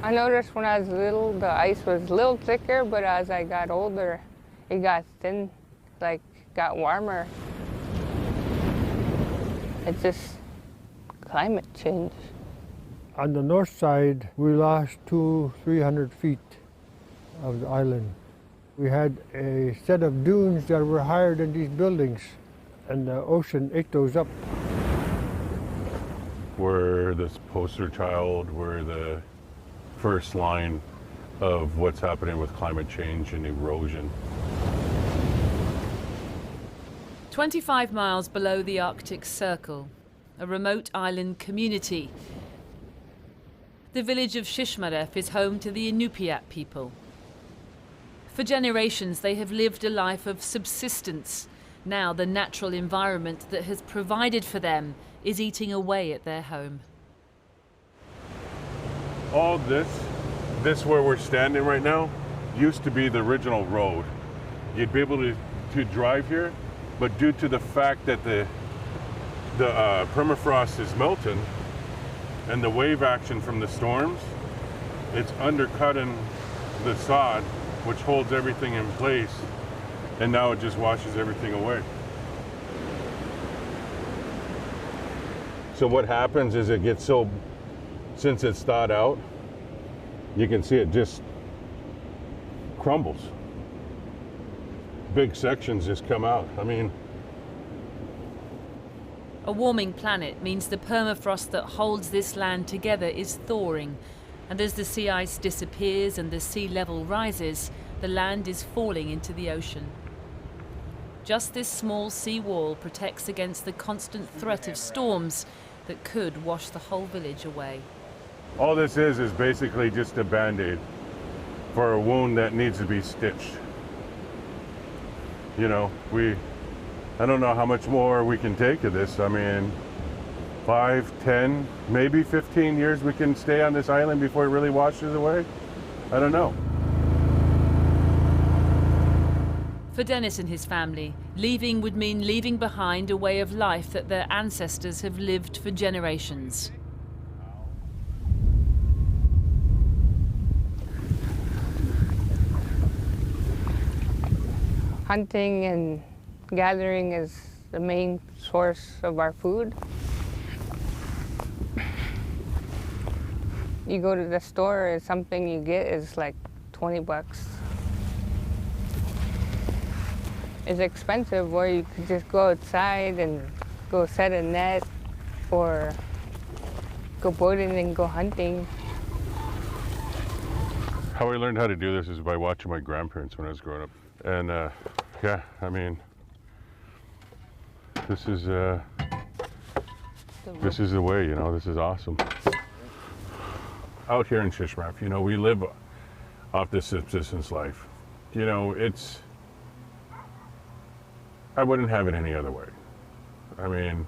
I noticed when I was little, the ice was a little thicker, but as I got older, it got thin, like got warmer. It's just climate change. On the north side, we lost 200-300 feet of the island. We had a set of dunes that were higher than these buildings, and the ocean ate those up. We're this poster child, we're the first line of what's happening with climate change and erosion. 25 miles below the Arctic Circle, a remote island community. The village of Shishmaref is home to the Inupiat people. For generations, they have lived a life of subsistence. Now the natural environment that has provided for them is eating away at their home. All this where we're standing right now, used to be the original road. You'd be able to drive here, but due to the fact that the permafrost is melting and the wave action from the storms, it's undercutting the sod, which holds everything in place, and now it just washes everything away. So what happens is it gets so, since it's thawed out, you can see it just crumbles. Big sections just come out. I mean, a warming planet means the permafrost that holds this land together is thawing, and as the sea ice disappears and the sea level rises, the land is falling into the ocean. Just this small sea wall protects against the constant threat of storms that could wash the whole village away. all this is basically just a Band-Aid for a wound that needs to be stitched. You know, I don't know how much more we can take of this. I mean, 5, 10, maybe 15 years we can stay on this island before it really washes away. I don't know. For Dennis and his family, leaving would mean leaving behind a way of life that their ancestors have lived for generations. Hunting and gathering is the main source of our food. You go to the store, and something you get is like 20 bucks. It's expensive, or you could just go outside and go set a net or go boating and go hunting. How I learned how to do this is by watching my grandparents when I was growing up. And yeah, I mean, this is the way, you know, this is awesome. Out here in Shishmaref, you know, we live off this subsistence life. You know, I wouldn't have it any other way. I mean,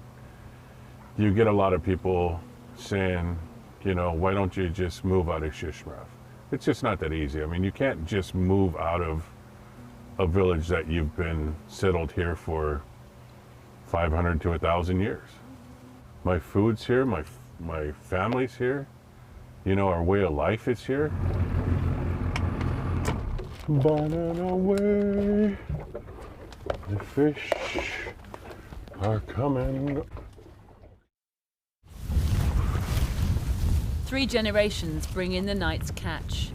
you get a lot of people saying, you know, why don't you just move out of Shishmaref? It's just not that easy. I mean, you can't just move out of a village that you've been settled here for 500 to 1,000 years. My food's here, my family's here, you know, our way of life is here. Banana away, the fish are coming. 3 generations bring in the night's catch.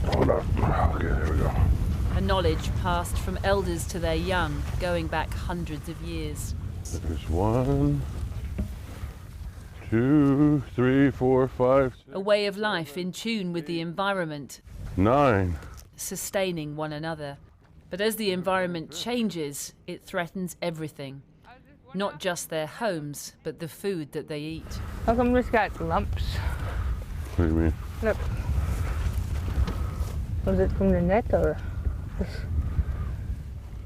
Hold on. Okay, there we go. A knowledge passed from elders to their young, going back hundreds of years. There's 1, 2, 3, 4, 5, 6. A way of life in tune with the environment, 9. sustaining one another. But as the environment changes, it threatens everything. Not just their homes, but the food that they eat. How come this got lumps? What do you mean? Look. Was it from the net or?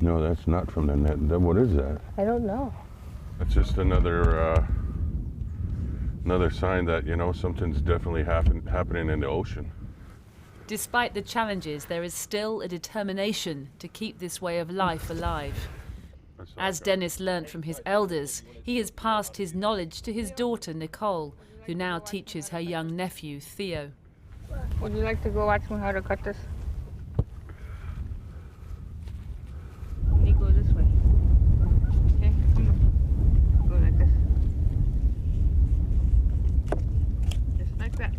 No, that's not from the net. What is that? I don't know. That's just another sign that, you know, something's definitely happening in the ocean. Despite the challenges, there is still a determination to keep this way of life alive. As Dennis learnt from his elders, he has passed his knowledge to his daughter, Nicole, who now teaches her young nephew, Theo. Would you like to go watch me how to cut this? Let me go this way. Okay, come on. Go like this. Just like that.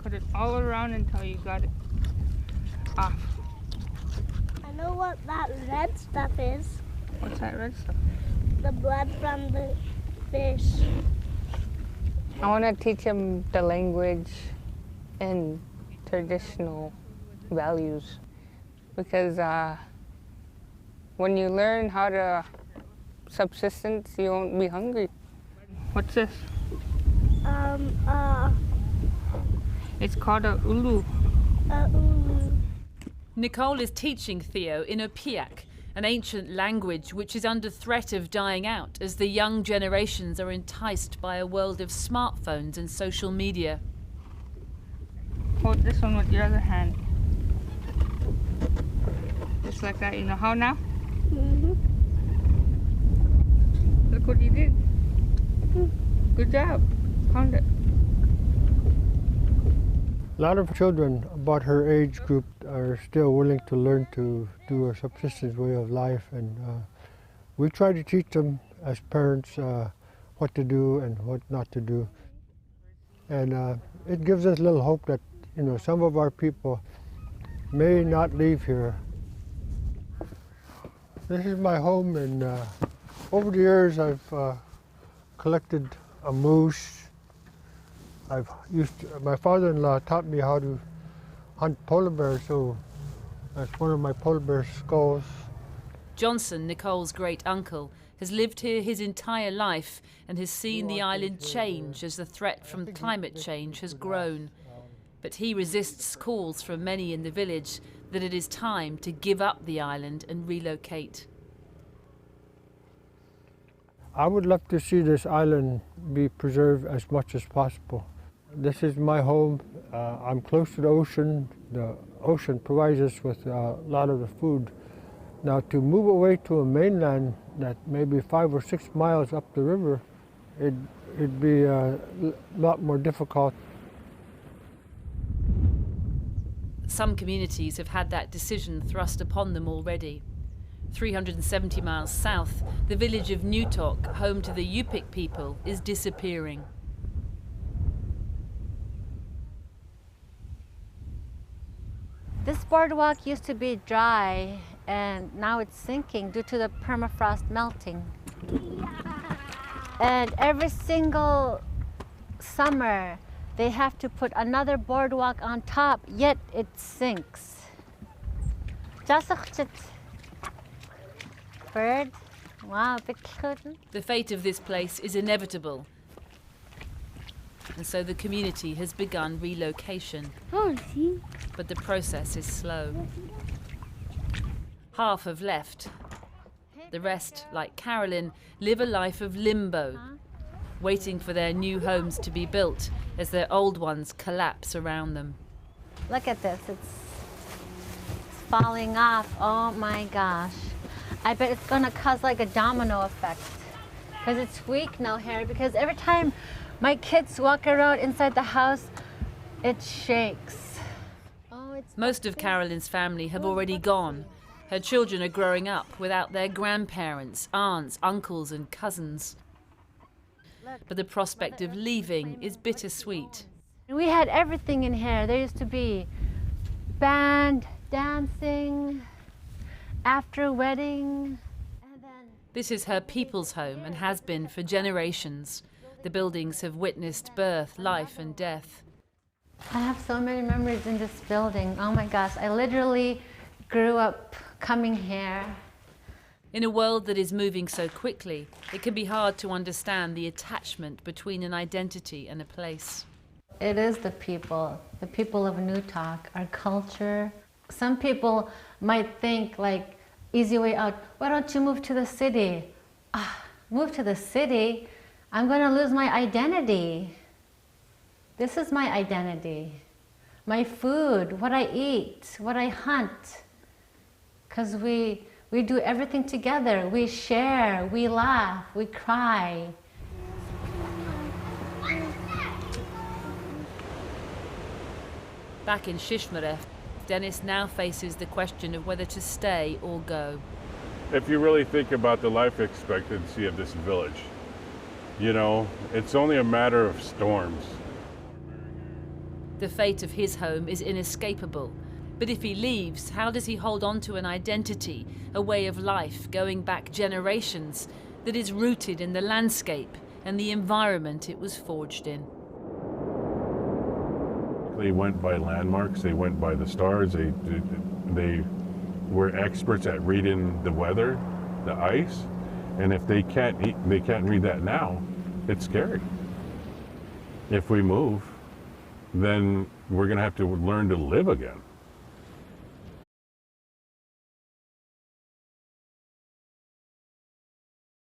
Cut it all around until you got it off. I know what that red stuff is. What's that red stuff? The blood from the fish. I want to teach him the language and traditional values, because when you learn how to subsistence, you won't be hungry. What's this? It's called a ulu. Ulu. Nicole is teaching Theo in Opiak, an ancient language which is under threat of dying out as the young generations are enticed by a world of smartphones and social media. Hold this one with your other hand. Just like that. You know how now? Mm-hmm. Look what you did. Good job. Found it. A lot of children about her age group are still willing to learn to do a subsistence way of life, and we try to teach them as parents what to do and what not to do. And it gives us a little hope that, you know, some of our people may not leave here. This is my home, and over the years I've collected a moose. My father-in-law taught me how to hunt polar bears, so that's one of my polar bear skulls. Johnson, Nicole's great-uncle, has lived here his entire life and has seen the island change as the threat from climate change has grown. But he resists calls from many in the village that it is time to give up the island and relocate. I would love to see this island be preserved as much as possible. This is my home. I'm close to the ocean. The ocean provides us with a lot of the food. Now, to move away to a mainland that maybe 5 or 6 miles up the river, it'd be a lot more difficult. Some communities have had that decision thrust upon them already. 370 miles south, the village of Newtok, home to the Yupik people, is disappearing. This boardwalk used to be dry, and now it's sinking due to the permafrost melting. And every single summer, they have to put another boardwalk on top, yet it sinks. Bird. Wow, big kitten. The fate of this place is inevitable. And so the community has begun relocation. But the process is slow. Half have left. The rest, like Carolyn, live a life of limbo, waiting for their new homes to be built as their old ones collapse around them. Look at this, it's falling off. Oh my gosh. I bet it's gonna cause like a domino effect. Because it's weak now here, because every time my kids walk around inside the house, it shakes. Oh, most of Carolyn's family have already gone. Her children are growing up without their grandparents, aunts, uncles and cousins. But the prospect of leaving is bittersweet. We had everything in here. There used to be band, dancing, after wedding. This is her people's home and has been for generations. The buildings have witnessed birth, life and death. I have so many memories in this building. Oh my gosh, I literally grew up coming here. In a world that is moving so quickly, it can be hard to understand the attachment between an identity and a place. It is the people of Newtok, our culture. Some people might think like, easy way out, why don't you move to the city? Move to the city? I'm gonna lose my identity. This is my identity. My food, what I eat, what I hunt. Because we do everything together. We share, we laugh, we cry. Back in Shishmaref, Dennis now faces the question of whether to stay or go. If you really think about the life expectancy of this village, you know, it's only a matter of storms. The fate of his home is inescapable. But if he leaves, how does he hold on to an identity, a way of life going back generations that is rooted in the landscape and the environment it was forged in? They went by landmarks, they went by the stars, they were experts at reading the weather, the ice, and if they can't read that now, it's scary. If we move, then we're gonna have to learn to live again.